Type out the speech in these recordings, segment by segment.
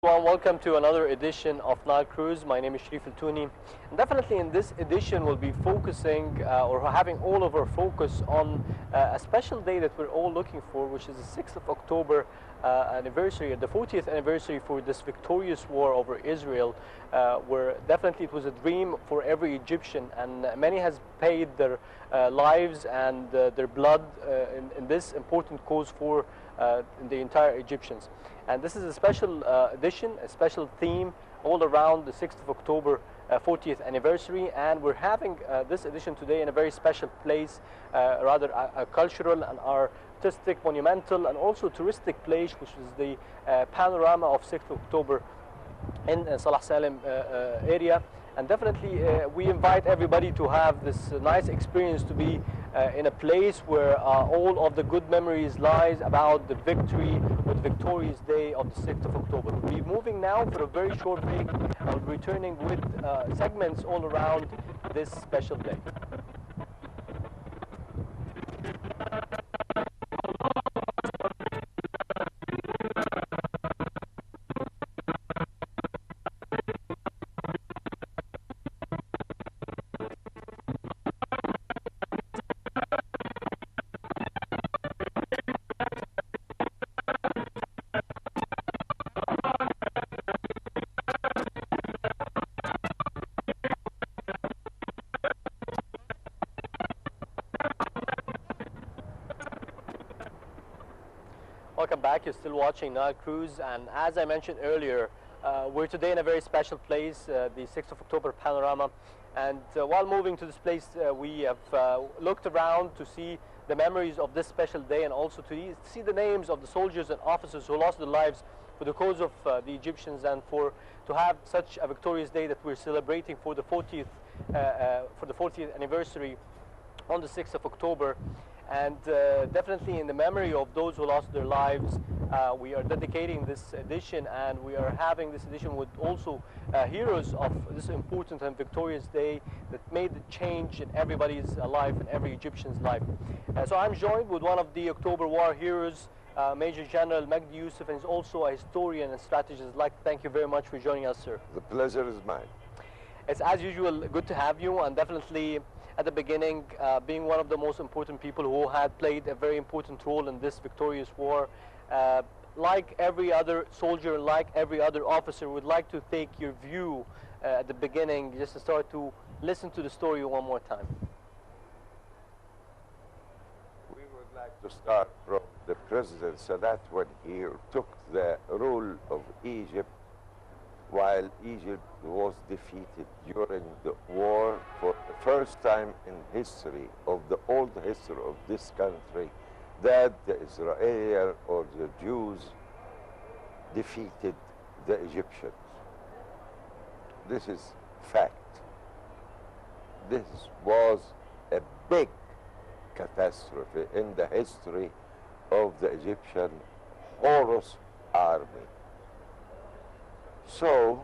Well, welcome to another edition of Nile Cruise. My name is Sharif Al-Touni. And definitely in this edition we'll be focusing or having all of our focus on a special day that we're all looking for, which is the 6th of October anniversary, the 40th anniversary for this victorious war over Israel, where definitely it was a dream for every Egyptian, and many has paid their lives and their blood in this important cause for the entire Egyptians. And this is a special edition, a special theme all around the 6th of October 40th anniversary, and we're having this edition today in a very special place, rather a cultural and artistic, monumental and also touristic place, which is the panorama of 6th of October in Salah Salim area. And definitely we invite everybody to have this nice experience, to be in a place where all of the good memories lies about the victory or the victorious day of the 6th of October. We'll be moving now for a very short break. I'll be returning with segments all around this special day. Welcome back. You're still watching Nile Cruise, and as I mentioned earlier, we're today in a very special place, the 6th of October panorama. And while moving to this place, we have looked around to see the memories of this special day, and also to see the names of the soldiers and officers who lost their lives for the cause of the Egyptians, and to have such a victorious day that we're celebrating for the 40th anniversary on the 6th of October. And definitely in the memory of those who lost their lives, we are dedicating this edition, and we are having this edition with also heroes of this important and victorious day that made the change in everybody's life and every Egyptian's life. So I'm joined with one of the October War heroes, Major General Magdy, and he's also a historian and strategist. I'd like to thank you very much for joining us, sir. The pleasure is mine. It's, as usual, good to have you, and definitely at the beginning, being one of the most important people who had played a very important role in this victorious war. Like every other soldier, like every other officer, would like to take your view at the beginning, just to start to listen to the story one more time. We would like to start from the President Sadat when he took the rule of Egypt while Egypt was defeated during the war. For the first time in history, of the old history of this country, that the Israelis or the Jews defeated the Egyptians. This is fact. This was a big catastrophe in the history of the Egyptian Horus army. So,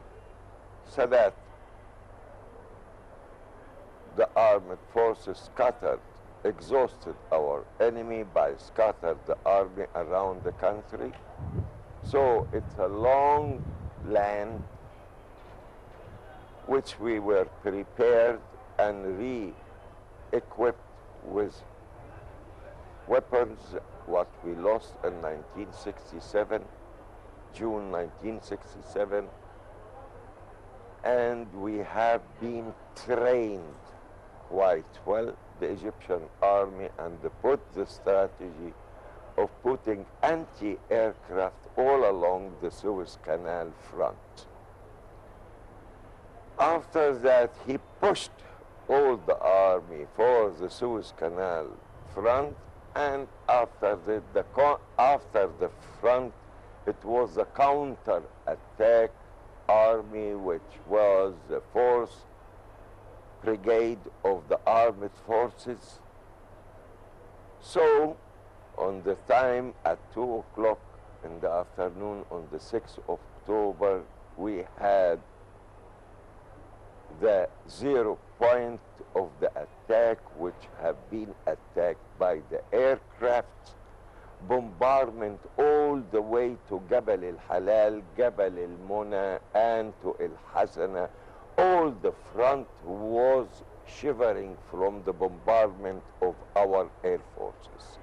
Sadat, the armed forces scattered, exhausted our enemy by scattered the army around the country. So it's a long land which we were prepared and re-equipped with weapons, what we lost in 1967. June 1967, and we have been trained quite well, the Egyptian army, and put the strategy of putting anti-aircraft all along the Suez Canal front. After that, he pushed all the army for the Suez Canal front, and after the front, it was a counter-attack army, which was the 4th Brigade of the Armed Forces. So, on the time at 2 o'clock in the afternoon on the 6th of October, we had the 0 point of the attack, which have been attacked by the aircraft, bombardment all the way to Jabal al-Halal, Jabal al-Muna, and to al-Hasana. All the front was shivering from the bombardment of our air forces.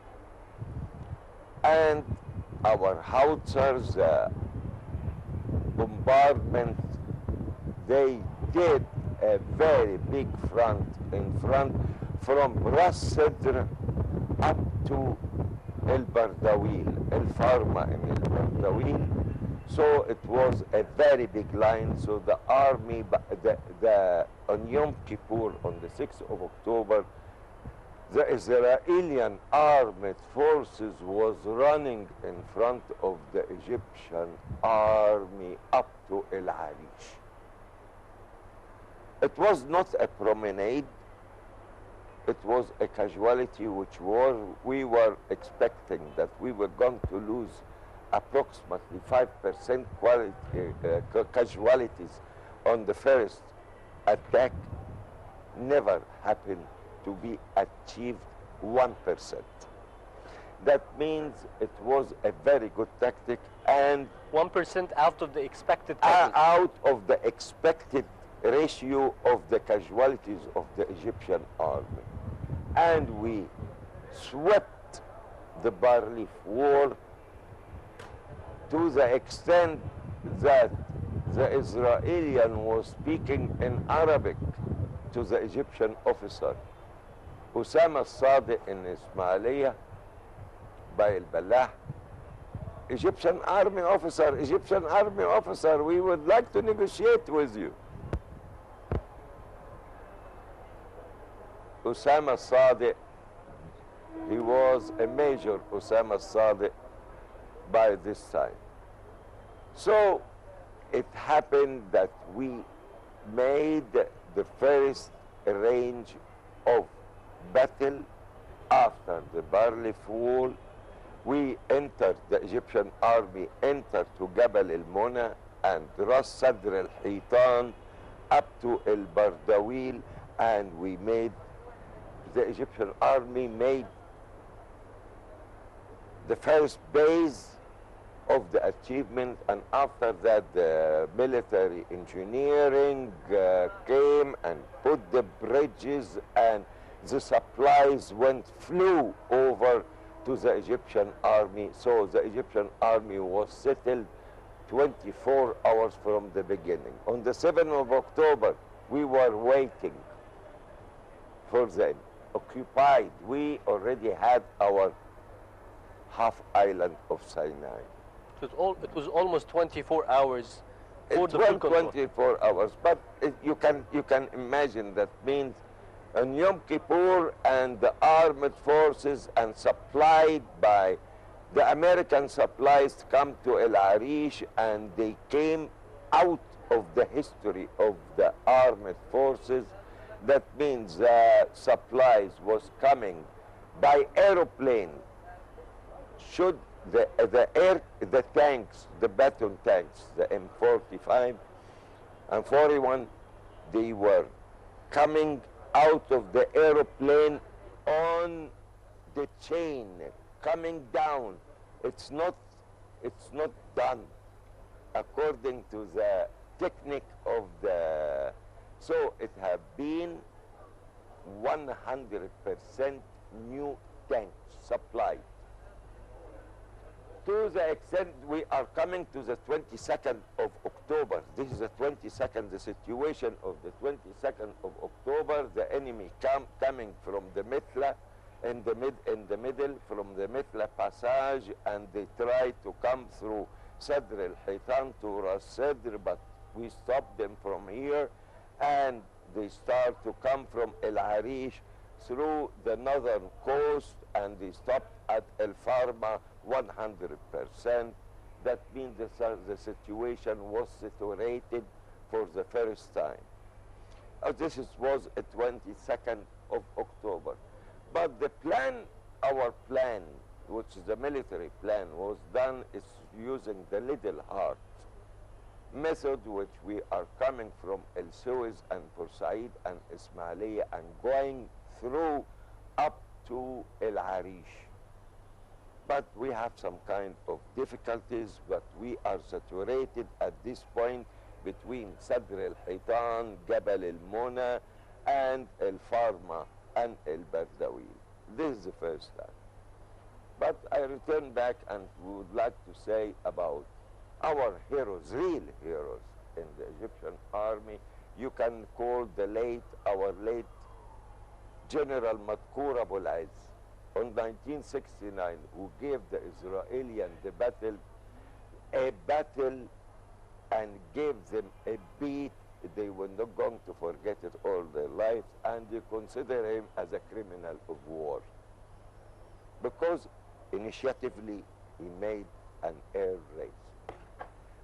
And our howitzers, bombardment, they did a very big front in front from Ras Sadr up to El Bardawil, El Farma and El Bardawil. So it was a very big line. So the army, on Yom Kippur, on the 6th of October, the Israeli armed forces was running in front of the Egyptian army up to El Arish. It was not a promenade. It was a casualty which we were expecting that we were going to lose approximately 5% casualties on the first attack. Never happened to be achieved 1%. That means it was a very good tactic, and 1% out of the expected out of the expected ratio of the casualties of the Egyptian army. And we swept the Barleaf War to the extent that the Israeli was speaking in Arabic to the Egyptian officer. Osama Sadiq in Ismailia by al-Ballah. Egyptian army officer, we would like to negotiate with you. Osama Sadiq, he was a major Osama Sadiq by this time. So it happened that we made the first range of battle after the Barleaf Wall. We entered, the Egyptian army entered to Jabal al-Muna and Ras Sadr al-Hitan up to El Bardawil, and we made, the Egyptian army made the first base of the achievement, and after that the military engineering came and put the bridges, and the supplies flew over to the Egyptian army. So the Egyptian army was settled 24 hours from the beginning. On the 7th of October, we were waiting for them, occupied. We already had our half island of Sinai. It was almost 24 hours for It the full went control. 24 hours, but you can imagine that means on Yom Kippur and the armed forces and supplied by the American supplies come to El Arish, and they came out of the history of the armed forces. That means the supplies was coming by aeroplane. Should the tanks, the battle tanks, the M45 and 41, they were coming out of the aeroplane on the chain, coming down. It's not done according to the technique of the. So it have been 100% new tanks supplied. To the extent we are coming to the 22nd of October. This is the 22nd, the situation of the 22nd of October. The enemy coming from the Mithla, in the middle, from the Mithla passage, and they try to come through Sadr al-Hitan to Ras Sadr, but we stopped them from here, and they start to come from El Arish through the northern coast, and they stopped at El Farma 100%. That means the situation was saturated for the first time. This was the 22nd of October. But the plan, our plan, which is the military plan, was done is using the Little Heart method, which we are coming from El Suez and Port Said and Ismailia and going through up to El Arish. But we have some kind of difficulties, but we are saturated at this point between Sadr al-Hitan, Jabal al-Muna, and al-Farma and al-Bardawil. This is the first time. But I return back and would like to say about our heroes, real heroes in the Egyptian army. You can call our late General Madkour Abu al-Aiz on 1969, who gave the Israeli a battle and gave them a beat. They were not going to forget it all their lives, and they consider him as a criminal of war, because initiatively he made an air raid.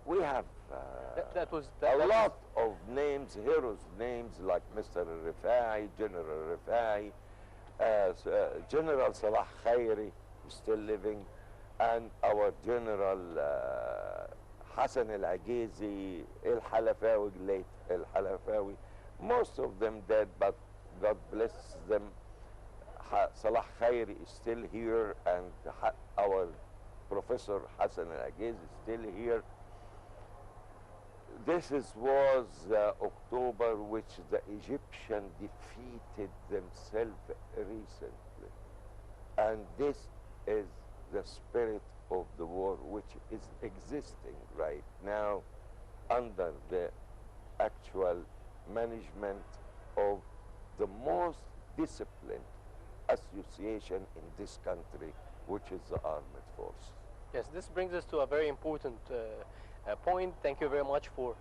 We have a lot of names, heroes' names, like Mr. Rifai, General Rifai, General Salah Khairi, still living, and our General Hassan al-Agizi, al-Halafawi, late al-Halafawi. Most of them dead, but God bless them. Salah Khairi is still here, and our Professor Hassan al-Agizi is still here. This was October which the Egyptians defeated themselves recently. And this is the spirit of the war which is existing right now under the actual management of the most disciplined association in this country, which is the armed force. Yes, this brings us to a very important point. Thank you very much for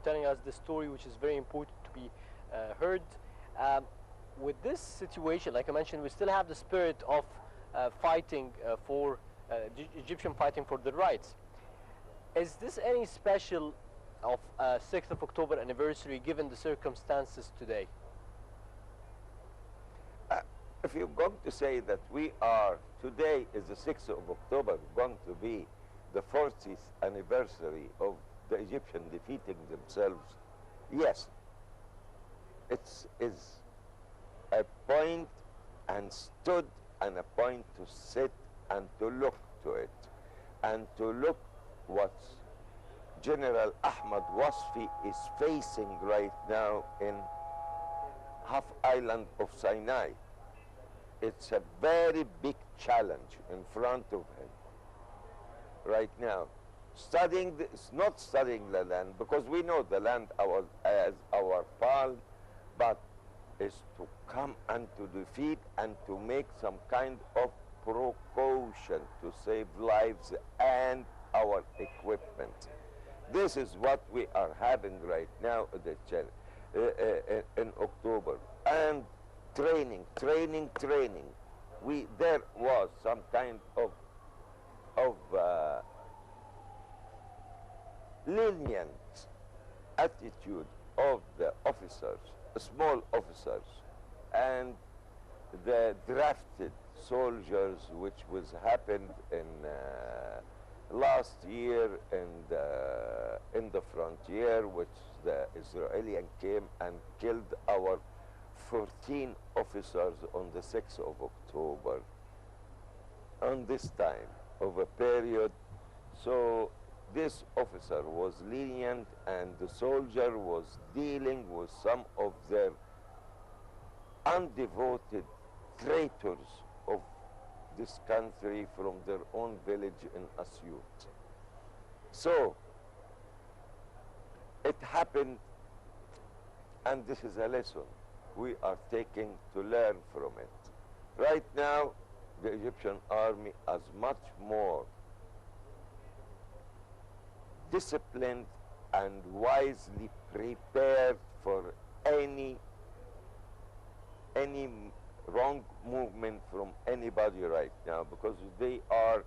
telling us this story, which is very important to be heard. With this situation, like I mentioned, we still have the spirit of fighting for Egyptian fighting for their rights. Is this any special of 6th of October anniversary given the circumstances today? If you're going to say that today is the 6th of October, going to be the 40th anniversary of the Egyptians defeating themselves, yes, it is a point and stood and a point to sit and to look to it and to look what General Ahmad Wasfi is facing right now in half island of Sinai. It's a very big challenge in front of him right now. Not studying the land, because we know the land as our palm, but is to come and to defeat and to make some kind of precaution to save lives and our equipment. This is what we are having right now in October. And training. There was some kind of lenient attitude of the officers, small officers, and the drafted soldiers, which was happened in last year in the frontier, which the Israeli came and killed our 14 officers on the 6th of October. On this time of a period, so this officer was lenient, and the soldier was dealing with some of their undevoted traitors of this country from their own village in Asyut. So it happened, and this is a lesson we are taking to learn from it. Right now, the Egyptian army is much more disciplined and wisely prepared for any wrong movement from anybody right now, because they are